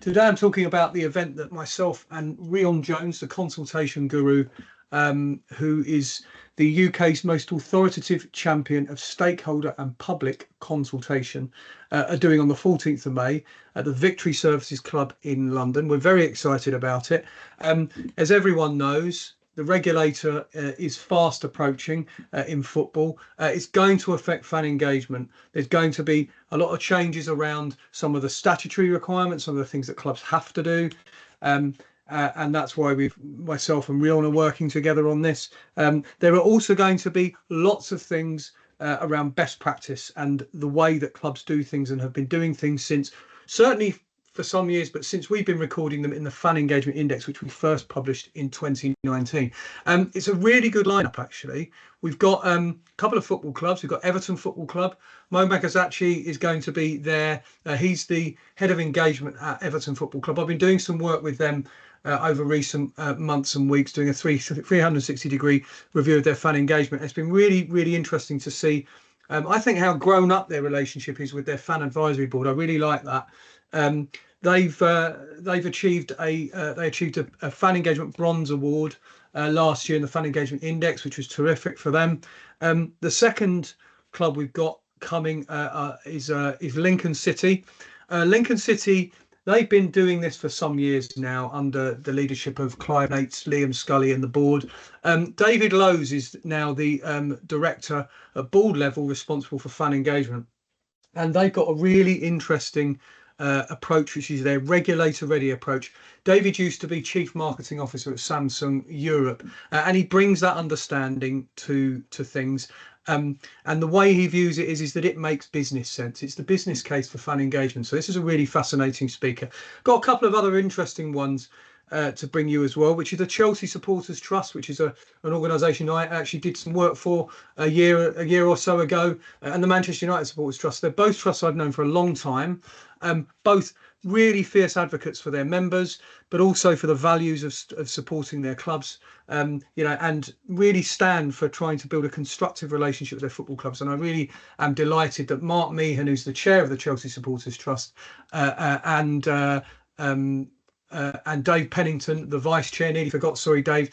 Today I'm talking about the event that myself and Rhion Jones, the consultation guru, who is the UK's most authoritative champion of stakeholder and public consultation, are doing on the 14th of May at the Victory Services Club in London. We're very excited about it. As everyone knows, the regulator is fast approaching in football. It's going to affect fan engagement. There's going to be a lot of changes around some of the statutory requirements, some of the things that clubs have to do. And that's why myself and Rhion are working together on this. There are also going to be lots of things around best practice and the way that clubs do things and have been doing things since, certainly for some years, but since we've been recording them in the Fan Engagement Index, which we first published in 2019. It's a really good lineup, actually. We've got a couple of football clubs. We've got Everton Football Club. Mo Makazachi is going to be there. He's the head of engagement at Everton Football Club. I've been doing some work with them over recent months and weeks, doing a 360-degree review of their fan engagement. It's been really, really interesting to see, I think, how grown up their relationship is with their fan advisory board. I really like that. They've achieved a fan engagement bronze award last year in the Fan Engagement Index, which was terrific for them. The second club we've got coming is Lincoln City. Lincoln City, they've been doing this for some years now under the leadership of Clive Nates, Liam Scully and the board. David Lowes is now the director at board level responsible for fan engagement. And they've got a really interesting approach, which is their regulator ready approach. David used to be chief marketing officer at Samsung Europe, and he brings that understanding to things. And the way he views it is that it makes business sense. It's the business case for fan engagement. So this is a really fascinating speaker. Got a couple of other interesting ones to bring you as well, which is the Chelsea Supporters Trust, which is an organisation I actually did some work for a year or so ago, and the Manchester United Supporters Trust. They're both trusts I've known for a long time, both really fierce advocates for their members, but also for the values of supporting their clubs, and really stand for trying to build a constructive relationship with their football clubs. And I really am delighted that Mark Meehan, who's the chair of the Chelsea Supporters Trust, and Dave Pennington, the vice chair, nearly forgot, sorry, Dave.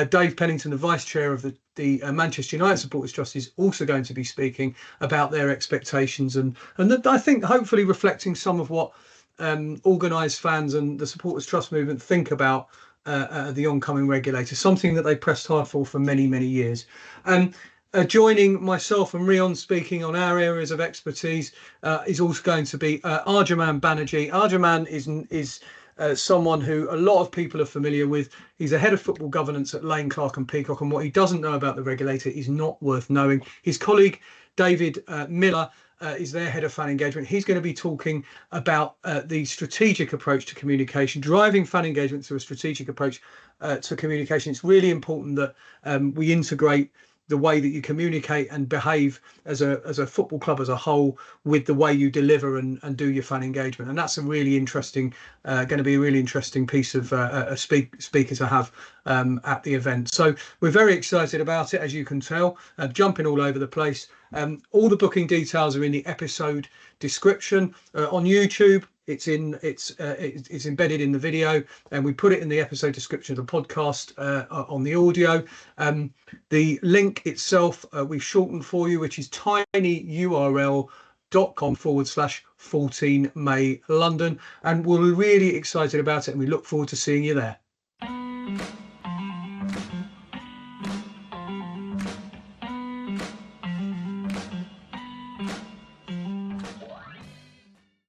Dave Pennington, the vice chair of the Manchester United Supporters Trust, is also going to be speaking about their expectations and I think hopefully reflecting some of what organised fans and the Supporters Trust movement think about the oncoming regulator, something that they pressed hard for many, many years. Joining myself and Rhion speaking on our areas of expertise is also going to be Arjaman Banerjee. Arjaman is someone who a lot of people are familiar with. He's a head of football governance at Lane, Clark and Peacock, and what he doesn't know about the regulator is not worth knowing. His colleague David Miller is their head of fan engagement. He's going to be talking about the strategic approach to communication, driving fan engagement through a strategic approach to communication. It's really important that we integrate the way that you communicate and behave as a football club as a whole with the way you deliver and do your fan engagement. And that's a really interesting, going to be a really interesting piece of a speaker to have at the event. So we're very excited about it, as you can tell, jumping all over the place. All the booking details are in the episode description on YouTube. It's embedded in the video, and we put it in the episode description of the podcast on the audio. The link itself we've shortened for you, which is tinyurl.com/14 May London, and we're really excited about it, and we look forward to seeing you there.